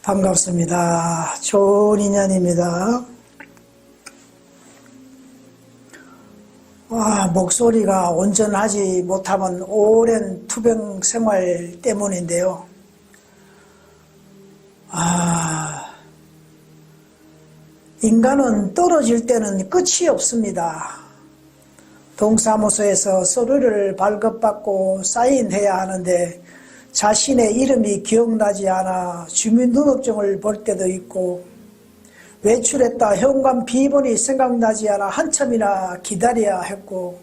반갑습니다. 좋은 인연입니다. 목소리가 온전하지 못하면 오랜 투병 생활 때문인데요. 인간은 떨어질 때는 끝이 없습니다. 동사무소에서 서류를 발급받고 사인해야 하는데 자신의 이름이 기억나지 않아 주민등록증을 볼 때도 있고, 외출했다 현관 비번이 생각나지 않아 한참이나 기다려야 했고,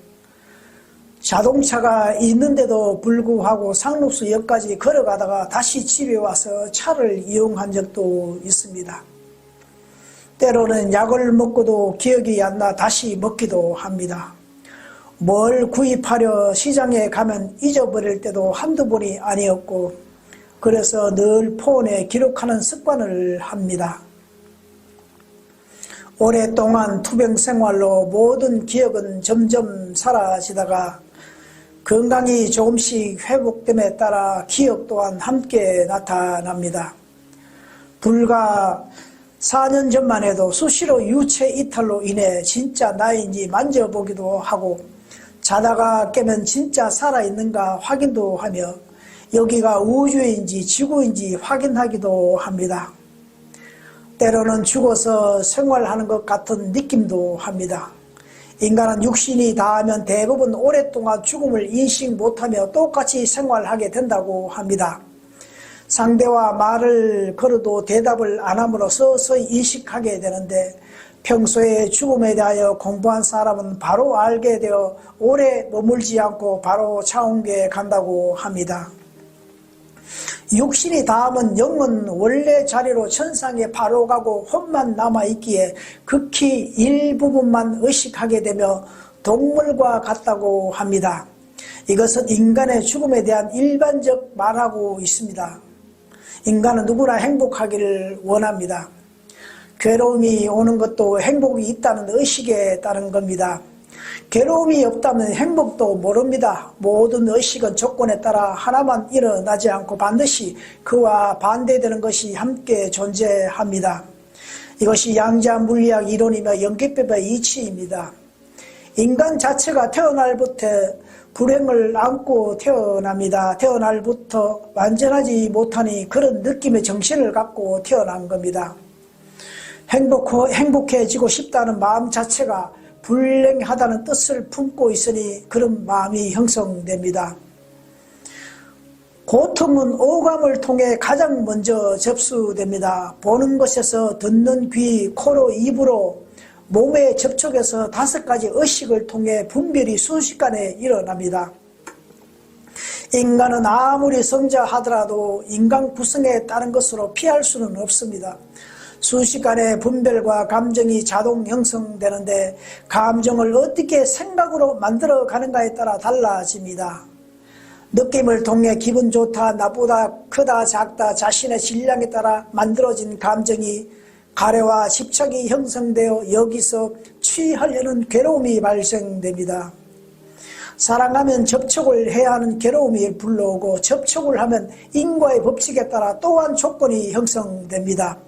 자동차가 있는데도 불구하고 상록수역까지 걸어가다가 다시 집에 와서 차를 이용한 적도 있습니다. 때로는 약을 먹고도 기억이 안 나 다시 먹기도 합니다. 뭘 구입하려 시장에 가면 잊어버릴 때도 한두 번이 아니었고, 그래서 늘 폰에 기록하는 습관을 합니다. 오랫동안 투병 생활로 모든 기억은 점점 사라지다가 건강이 조금씩 회복됨에 따라 기억 또한 함께 나타납니다. 불과 4년 전만 해도 수시로 유체 이탈로 인해 진짜 나인지 만져보기도 하고, 자다가 깨면 진짜 살아있는가 확인도 하며 여기가 우주인지 지구인지 확인하기도 합니다. 때로는 죽어서 생활하는 것 같은 느낌도 합니다. 인간은 육신이 닿으면 대부분 오랫동안 죽음을 인식 못하며 똑같이 생활하게 된다고 합니다. 상대와 말을 걸어도 대답을 안 함으로 서서히 인식하게 되는데, 평소에 죽음에 대하여 공부한 사람은 바로 알게 되어 오래 머물지 않고 바로 차원계에 간다고 합니다. 육신이 닿으면 영은 원래 자리로 천상에 바로 가고 혼만 남아있기에 극히 일부분만 의식하게 되며 동물과 같다고 합니다. 이것은 인간의 죽음에 대한 일반적 말하고 있습니다. 인간은 누구나 행복하기를 원합니다. 괴로움이 오는 것도 행복이 있다는 의식에 따른 겁니다. 괴로움이 없다면 행복도 모릅니다. 모든 의식은 조건에 따라 하나만 일어나지 않고 반드시 그와 반대되는 것이 함께 존재합니다. 이것이 양자 물리학 이론이며 연기법의 이치입니다. 인간 자체가 태어날부터 불행을 안고 태어납니다. 태어날부터 완전하지 못하니 그런 느낌의 정신을 갖고 태어난 겁니다. 행복해지고 싶다는 마음 자체가 불행하다는 뜻을 품고 있으니 그런 마음이 형성됩니다. 고통은 오감을 통해 가장 먼저 접수됩니다. 보는 것에서 듣는 귀, 코로, 입으로 몸에 접촉해서 5가지 의식을 통해 분별이 순식간에 일어납니다. 인간은 아무리 성자하더라도 인간 구성에 따른 것으로 피할 수는 없습니다. 순식간에 분별과 감정이 자동 형성되는데, 감정을 어떻게 생각으로 만들어 가는가에 따라 달라집니다. 느낌을 통해 기분 좋다, 나쁘다, 크다, 작다, 자신의 질량에 따라 만들어진 감정이 가래와 집착이 형성되어 여기서 취하려는 괴로움이 발생됩니다. 사랑하면 접촉을 해야 하는 괴로움이 불러오고, 접촉을 하면 인과의 법칙에 따라 또한 조건이 형성됩니다.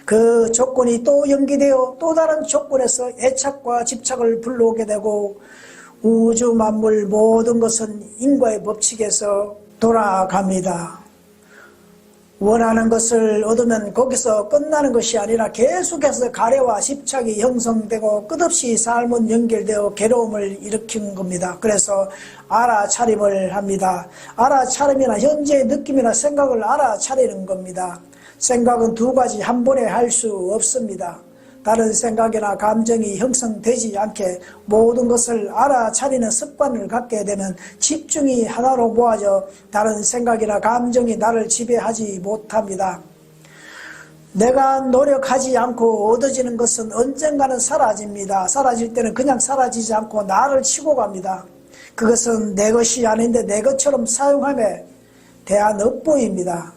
그 조건이 또 연기되어 또 다른 조건에서 애착과 집착을 불러오게 되고, 우주 만물 모든 것은 인과의 법칙에서 돌아갑니다. 원하는 것을 얻으면 거기서 끝나는 것이 아니라 계속해서 가래와 집착이 형성되고 끝없이 삶은 연결되어 괴로움을 일으킨 겁니다. 그래서 알아차림을 합니다. 알아차림이나 현재의 느낌이나 생각을 알아차리는 겁니다. 생각은 2가지 한 번에 할 수 없습니다. 다른 생각이나 감정이 형성되지 않게 모든 것을 알아차리는 습관을 갖게 되면 집중이 하나로 모아져 다른 생각이나 감정이 나를 지배하지 못합니다. 내가 노력하지 않고 얻어지는 것은 언젠가는 사라집니다. 사라질 때는 그냥 사라지지 않고 나를 치고 갑니다. 그것은 내 것이 아닌데 내 것처럼 사용함에 대한 업보입니다.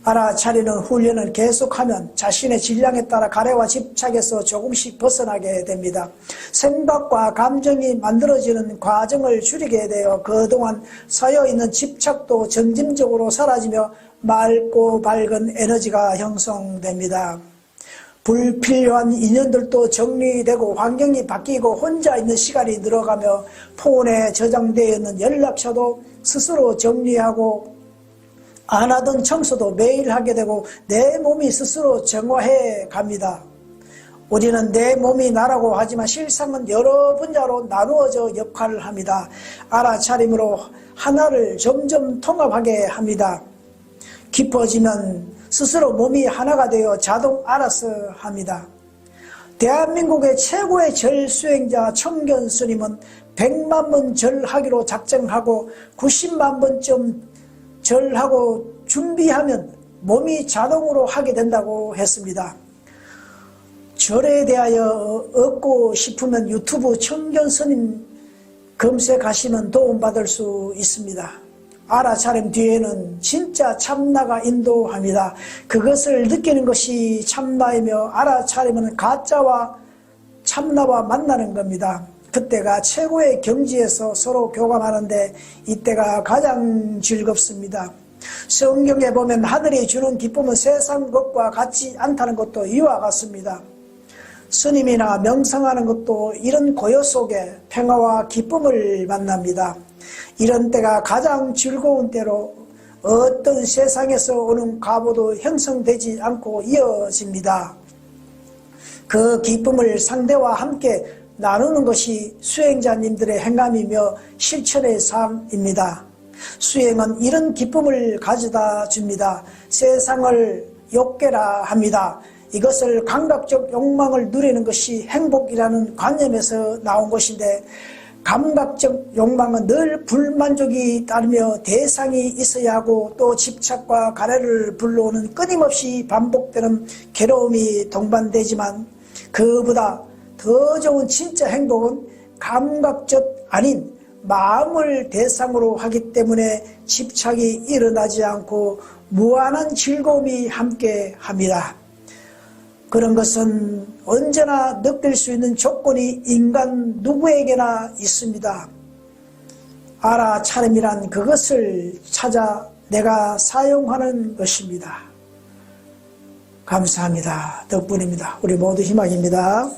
알아차리는 훈련을 계속하면 자신의 질량에 따라 가래와 집착에서 조금씩 벗어나게 됩니다. 생각과 감정이 만들어지는 과정을 줄이게 되어 그동안 쌓여있는 집착도 점진적으로 사라지며 맑고 밝은 에너지가 형성됩니다. 불필요한 인연들도 정리되고 환경이 바뀌고 혼자 있는 시간이 늘어가며 폰에 저장되어 있는 연락처도 스스로 정리하고 안 하던 청소도 매일 하게 되고 내 몸이 스스로 정화해 갑니다. 우리는 내 몸이 나라고 하지만 실상은 여러 분야로 나누어져 역할을 합니다. 알아차림으로 하나를 점점 통합하게 합니다. 깊어지면 스스로 몸이 하나가 되어 자동 알아서 합니다. 대한민국의 최고의 절 수행자 청견 스님은 100만 번 절하기로 작정하고 90만 번쯤 절하고 준비하면 몸이 자동으로 하게 된다고 했습니다. 절에 대하여 얻고 싶으면 유튜브 청견 스님 검색하시면 도움받을 수 있습니다. 알아차림 뒤에는 진짜 참나가 인도합니다. 그것을 느끼는 것이 참나이며 알아차림은 가짜와 참나와 만나는 겁니다. 그때가 최고의 경지에서 서로 교감하는데 이때가 가장 즐겁습니다. 성경에 보면 하늘이 주는 기쁨은 세상 것과 같지 않다는 것도 이와 같습니다. 스님이나 명상하는 것도 이런 고요 속에 평화와 기쁨을 만납니다. 이런 때가 가장 즐거운 때로 어떤 세상에서 오는 과보도 형성되지 않고 이어집니다. 그 기쁨을 상대와 함께 나누는 것이 수행자님들의 행함이며 실천의 삶입니다. 수행은 이런 기쁨을 가져다 줍니다. 세상을 욕계라 합니다. 이것을 감각적 욕망을 누리는 것이 행복이라는 관념에서 나온 것인데 감각적 욕망은 늘 불만족이 따르며 대상이 있어야 하고 또 집착과 가래를 불러오는 끊임없이 반복되는 괴로움이 동반되지만 그보다 더 좋은 진짜 행복은 감각적 아닌 마음을 대상으로 하기 때문에 집착이 일어나지 않고 무한한 즐거움이 함께합니다. 그런 것은 언제나 느낄 수 있는 조건이 인간 누구에게나 있습니다. 알아차림이란 그것을 찾아 내가 사용하는 것입니다. 감사합니다. 덕분입니다. 우리 모두 희망입니다.